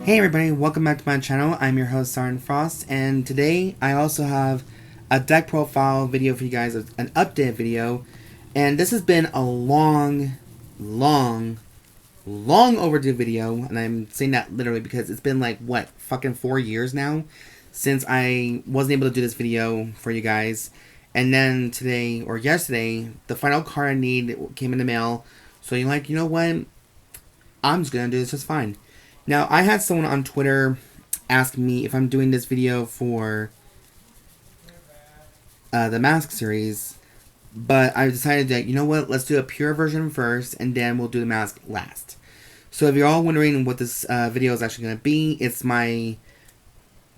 Hey everybody, welcome back to my channel. I'm your host Siren Frost, and today I also have a deck profile video for you guys, an update video. And this has been a long overdue video, and I'm saying that literally because it's been like, what, fucking 4 years now since I wasn't able to do this video for you guys. And then today, or yesterday, the final card I need came in the mail, so you're like, you know what, I'm just gonna do this just fine. Now, I had someone on Twitter ask me if I'm doing this video for the Mask series, but I decided that, you know what, let's do a pure version first, and then we'll do the Mask last. So if you're all wondering what this video is actually going to be, it's my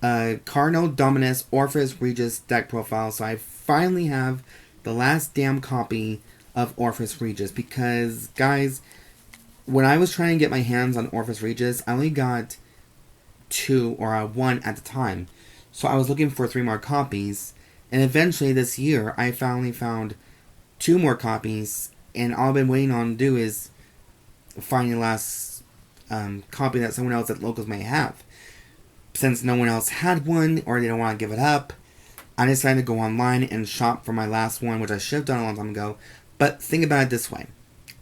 Cardinal Dominus Orfist Regis deck profile. So I finally have the last damn copy of Orfist Regis, because, guys, when I was trying to get my hands on Orfist Regis, I only got 2 or 1 at the time. So I was looking for 3 more copies. And eventually this year, I finally found 2 more copies. And all I've been waiting on to do is find the last copy that someone else at locals may have. Since no one else had one, or they don't want to give it up, I decided to go online and shop for my last one, which I should have done a long time ago. But think about it this way.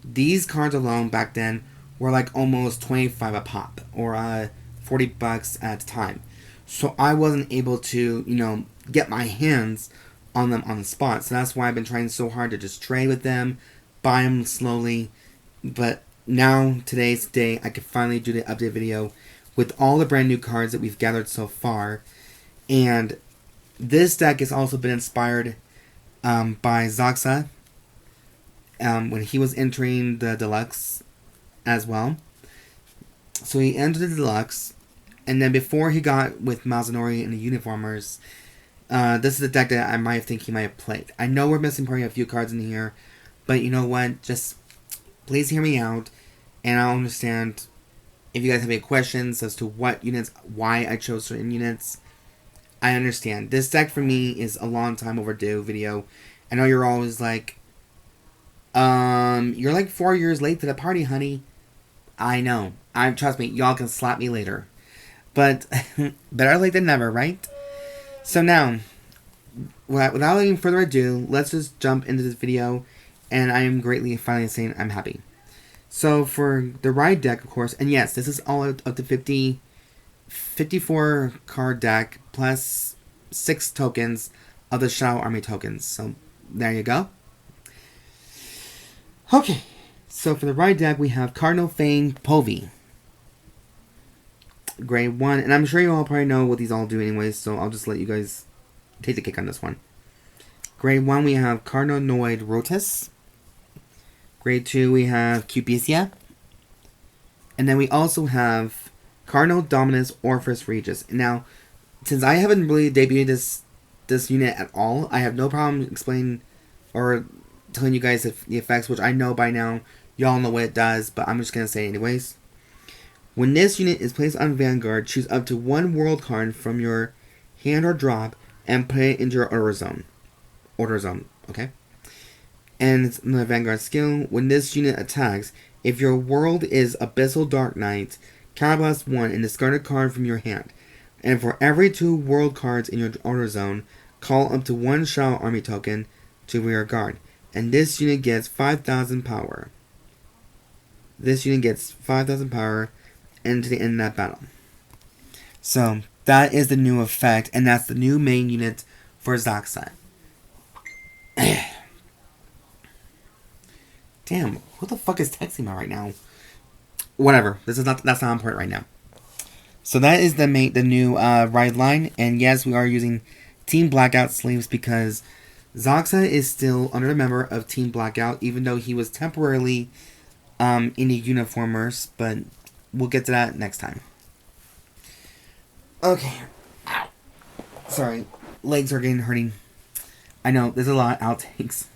These cards alone back then were like almost 25 a pop, or 40 bucks at the time. So I wasn't able to, you know, get my hands on them on the spot. So that's why I've been trying so hard to just trade with them, buy them slowly. But now, today's the day, I can finally do the update video with all the brand new cards that we've gathered so far. And this deck has also been inspired by Zakusa. When he was entering the deluxe as well. So he entered the deluxe, and then before he got with Mazanori and the Uniformers, this is the deck that I think he might have played. I know we're missing probably a few cards in here, but you know what, just please hear me out, and I'll understand if you guys have any questions as to what units, why I chose certain units. I understand. This deck for me is a long time overdue video. I know you're always like, you're like 4 years late to the party, honey. I know. Trust me, y'all can slap me later. But, better late than never, right? So now, without any further ado, let's just jump into this video. And I am greatly, finally saying I'm happy. So, for the ride deck, of course, and yes, this is all up to 54 card deck, plus 6 tokens of the Shadow Army tokens. So, there you go. Okay, so for the ride deck, we have Cardinal Fang Phovi. Grade 1, and I'm sure you all probably know what these all do anyways, so I'll just let you guys take the kick on this one. Grade 1, we have Cardinal Noid Routis. Grade 2, we have Cubisia. And then we also have Cardinal Dominus Orfist Regis. Now, since I haven't really debuted this unit at all, I have no problem explaining or telling you guys the effects, which I know by now, y'all know what it does, but I'm just going to say it anyways. When this unit is placed on Vanguard, choose up to 1 world card from your hand or drop, and put it into your order zone. Okay? And it's the Vanguard skill. When this unit attacks, if your world is Abyssal Dark Knight, counterblast 1 and discard a card from your hand. And for every 2 world cards in your order zone, call up to 1 Shadow Army token to rear guard. And this unit gets 5,000 power. This unit gets 5,000 power into the end of that battle. So, that is the new effect, and that's the new main unit for Zakusa. Damn, who the fuck is texting me right now? Whatever, that's not important right now. So that is the new ride line, and yes, we are using Team Blackout sleeves because Zakusa is still under a member of Team Blackout, even though he was temporarily in the Uniformers, but we'll get to that next time. Okay. Ow. Sorry, legs are getting hurting. I know, there's a lot of outtakes.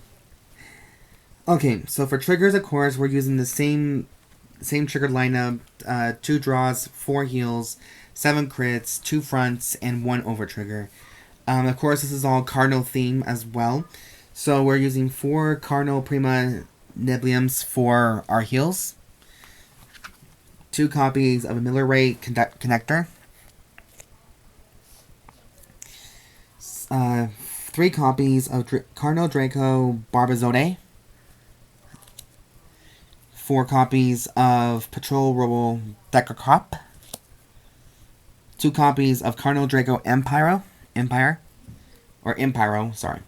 Okay, so for triggers, of course, we're using the same trigger lineup, 2 draws, 4 heals, 7 crits, 2 fronts, and 1 over trigger. Of course, this is all Cardinal theme as well. So we're using 4 Cardinal Prima Nabilems for our heals. 2 copies of Ameliorate Connetor. 3 copies of Cardinal Draco Barbizonde. 4 copies of Patrol Robo Dekarcop. 2 copies of Cardinal Draco Enpyro, sorry.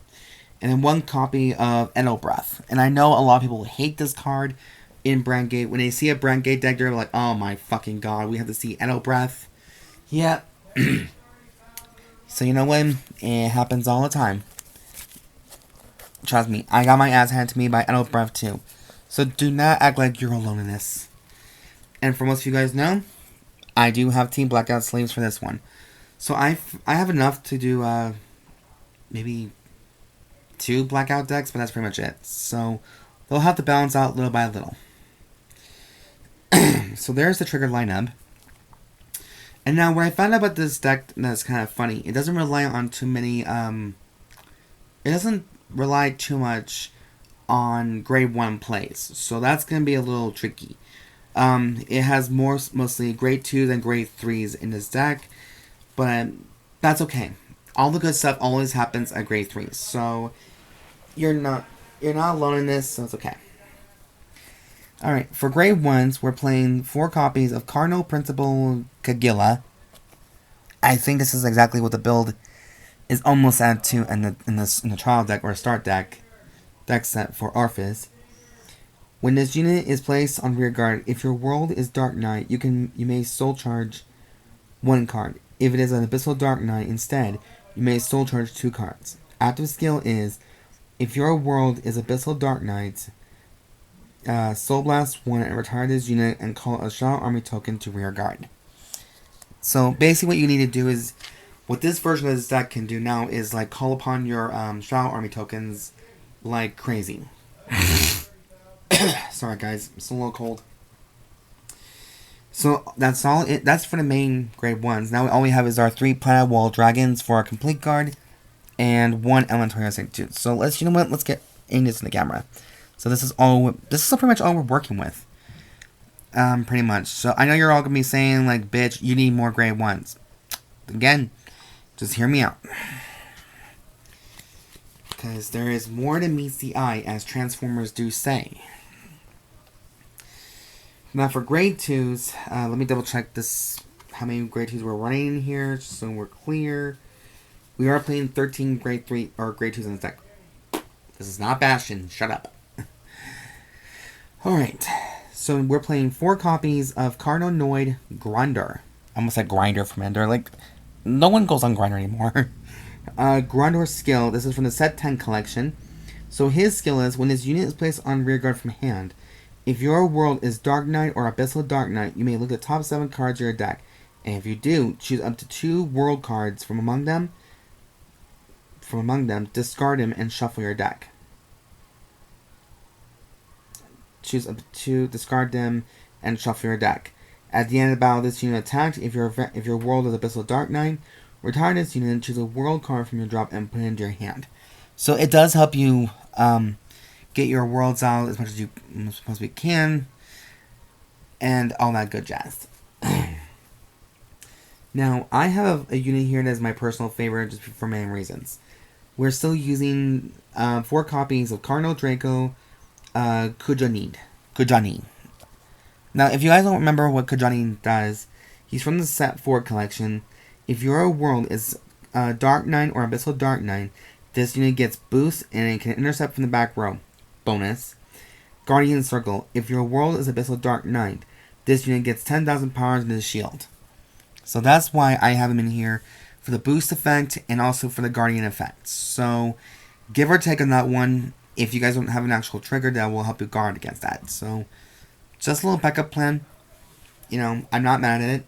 And then 1 copy of Eldobreath. And I know a lot of people hate this card in Brandt. When they see a Brandt deck, they're like, oh my fucking god, we have to see Eldobreath. Yeah. So you know what? It happens all the time. Trust me, I got my ass handed to me by Eldobreath too. So do not act like you're alone in this. And for most of you guys know, I do have Team Blackout sleeves for this one. So I have enough to do maybe 2 Blackout decks, but that's pretty much it. So they'll have to balance out little by little. So there's the trigger lineup. And now where I found out about this deck that's kind of funny, it doesn't rely on too many, it doesn't rely too much on grade 1 plays. So that's going to be a little tricky. It has mostly grade 2s and grade 3s in this deck, but that's okay. All the good stuff always happens at grade 3s, so you're not alone in this, so it's okay. Alright, for grade 1s, we're playing 4 copies of Cardinal Principal Cagula. I think this is exactly what the build is almost at to in the trial deck or start deck set for Orfist. When this unit is placed on rear guard, if your world is Dark Knight, you may soul charge 1 card. If it is an Abyssal Dark Knight instead, you may soul charge 2 cards. Active skill is, if your world is Abyssal Dark Knight, Soul Blast 1 and retire this unit and call a Shadow Army token to rear guard. So basically what you need to do is, what this version of this deck can do now is like call upon your Shadow Army tokens like crazy. Sorry guys, I'm still a little cold. So that's all. That's for the main grade 1s. Now all we have is our 3 Planet Wall Dragons for our complete guard, and 1 Elementaria Sanctitude. So let's get aim this in the camera. So this is pretty much all we're working with. Pretty much. So I know you're all gonna be saying like, bitch, you need more grade 1s. Again, just hear me out. Because there is more than meets the eye, as Transformers do say. Now for grade 2s, let me double check this, how many grade 2s we're running in here, just so we're clear. We are playing 13 grade 3 or grade 2s in the deck. This is not Bastion, shut up. Alright, so we're playing 4 copies of Cardinal Noid Grunder. I almost said Grinder from Ender, like, no one goes on Grinder anymore. Grundor's skill, this is from the Set 10 collection. So his skill is, when his unit is placed on rear guard from hand, if your world is Dark Knight or Abyssal Dark Knight, you may look at the top 7 cards of your deck. And if you do, choose up to 2 world cards from among them, discard them, and shuffle your deck. Choose up to 2, discard them, and shuffle your deck. At the end of the battle, this unit attacked. If your world is Abyssal Dark Knight, retire this unit and choose a world card from your drop and put it into your hand. So it does help you get your worlds out as much as you possibly can, and all that good jazz. Now, I have a unit here that is my personal favorite just for many reasons. We're still using 4 copies of Cardinal Draco Culjameed. Now, if you guys don't remember what Culjameed does, he's from the Set 4 collection. If your world is Dark Knight or Abyssal Dark Knight, this unit gets boost and it can intercept from the back row. Bonus. Guardian Circle. If your world is Abyssal Dark Knight, this unit gets 10,000 powers into the shield. So that's why I have him in here, for the boost effect and also for the Guardian effect. So give or take on that one. If you guys don't have an actual trigger, that will help you guard against that. So just a little backup plan. You know, I'm not mad at it.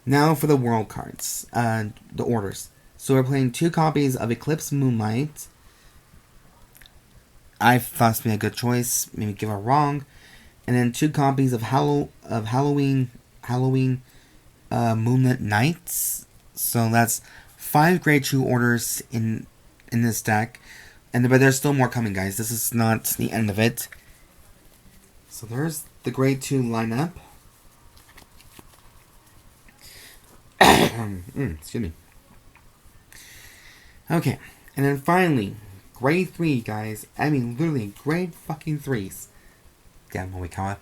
Now for the world cards, the orders. So we're playing 2 copies of Eclipse Moonlight. I thought this would be a good choice. Maybe give her wrong. And then 2 copies of Halloween Moonlit Nights. So that's 5 grade 2 orders in this deck. But there's still more coming, guys. This is not the end of it. So there's the grade 2 lineup. Excuse me. Okay, and then finally, grade 3, guys. I mean, literally, grade fucking 3s. Damn, holy cow.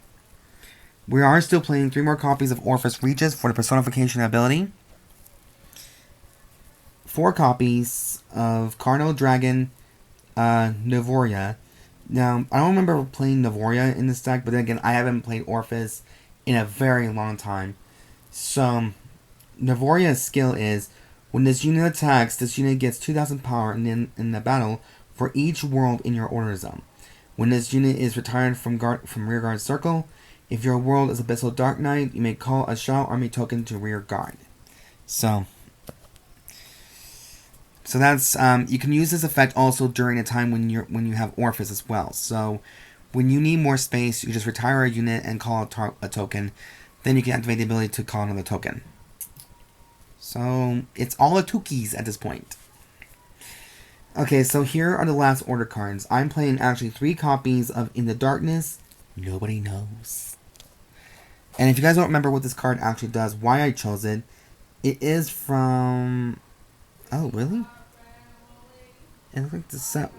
We are still playing 3 more copies of Orfist Regis for the personification ability. 4 copies of Cardinal Dragon Novoria. Now, I don't remember playing Novoria in this deck, but then again, I haven't played Orfist in a very long time. So, Novoria's skill is, when this unit attacks, this unit gets 2,000 power in the battle for each world in your order zone. When this unit is retired from rearguard circle, if your world is Abyssal Dark Knight, you may call a Shadow Army token to rear guard. So that's you can use this effect also during a time when you have Orfist as well. So when you need more space, you just retire a unit and call a token. Then you can activate the ability to call another token. So it's all the Tukis at this point. Okay, so here are the last order cards. I'm playing actually 3 copies of In the Darkness. Nobody knows. And if you guys don't remember what this card actually does, why I chose it, it is from... Oh, really? It looks like the set...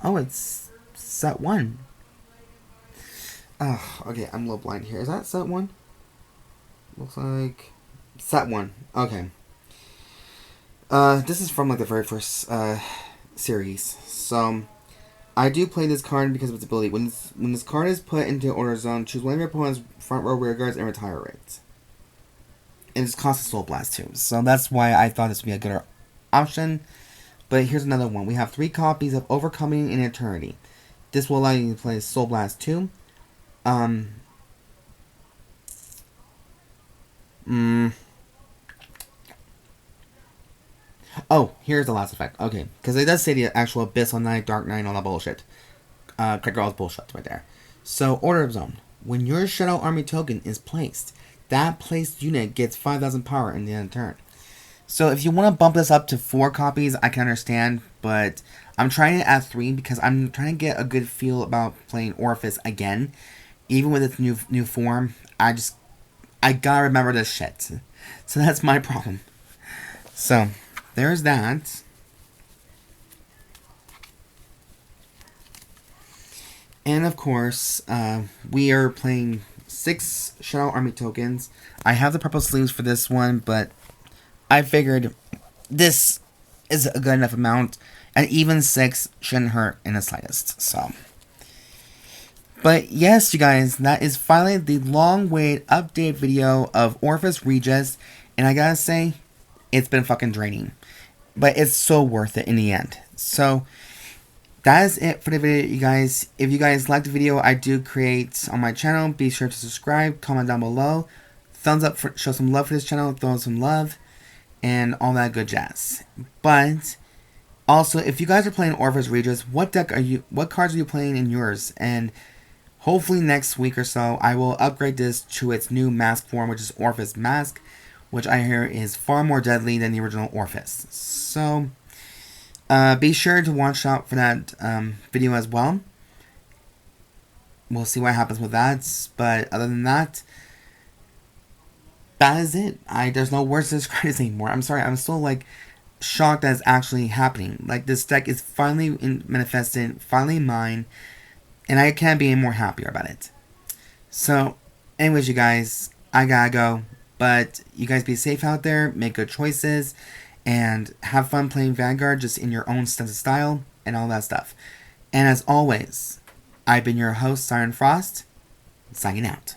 Oh, it's set 1. Oh, okay, I'm a little blind here. Is that set 1? Looks like... Set 1. Okay. This is from like the very first series. So, I do play this card because of its ability. When this card is put into order zone, choose one of your opponent's front row rear guards and retire it. And it's cost a Soul Blast too. So that's why I thought this would be a good option. But here's another one. We have 3 copies of Overcoming in Eternity. This will allow you to play Soul Blast 2. Oh, here's the last effect. Okay, because it does say the actual Abyssal Knight, Dark Knight, and all that bullshit. Cagula's bullshit right there. So, Order of Zone. When your Shadow Army token is placed, that placed unit gets 5,000 power in the end of the turn. So, if you want to bump this up to 4 copies, I can understand, but I'm trying to add 3 because I'm trying to get a good feel about playing Orfist again. Even with its new form, I gotta remember this shit. So, that's my problem. So, there's that. And of course, we are playing 6 Shadow Army tokens. I have the purple sleeves for this one, but I figured this is a good enough amount, and even 6 shouldn't hurt in the slightest. So, but yes, you guys, that is finally the long-awaited update video of Orfist Regis, and I gotta say, it's been fucking draining. But it's so worth it in the end. So, that is it for the video, you guys. If you guys like the video I do create on my channel, be sure to subscribe, comment down below. Thumbs up, show some love for this channel, throw some love, and all that good jazz. But, also, if you guys are playing Orfist Regis, what cards are you playing in yours? And hopefully next week or so, I will upgrade this to its new mask form, which is Orfist Mask, which I hear is far more deadly than the original Orfist. So, be sure to watch out for that video as well. We'll see what happens with that. But other than that, that is it. There's no words to describe this anymore. I'm sorry. I'm still like shocked that it's actually happening. Like, this deck is finally manifested, finally mine, and I can't be any more happier about it. So, anyways, you guys, I gotta go. But you guys be safe out there, make good choices, and have fun playing Vanguard just in your own sense of style, and all that stuff. And as always, I've been your host, Siren Frost, signing out.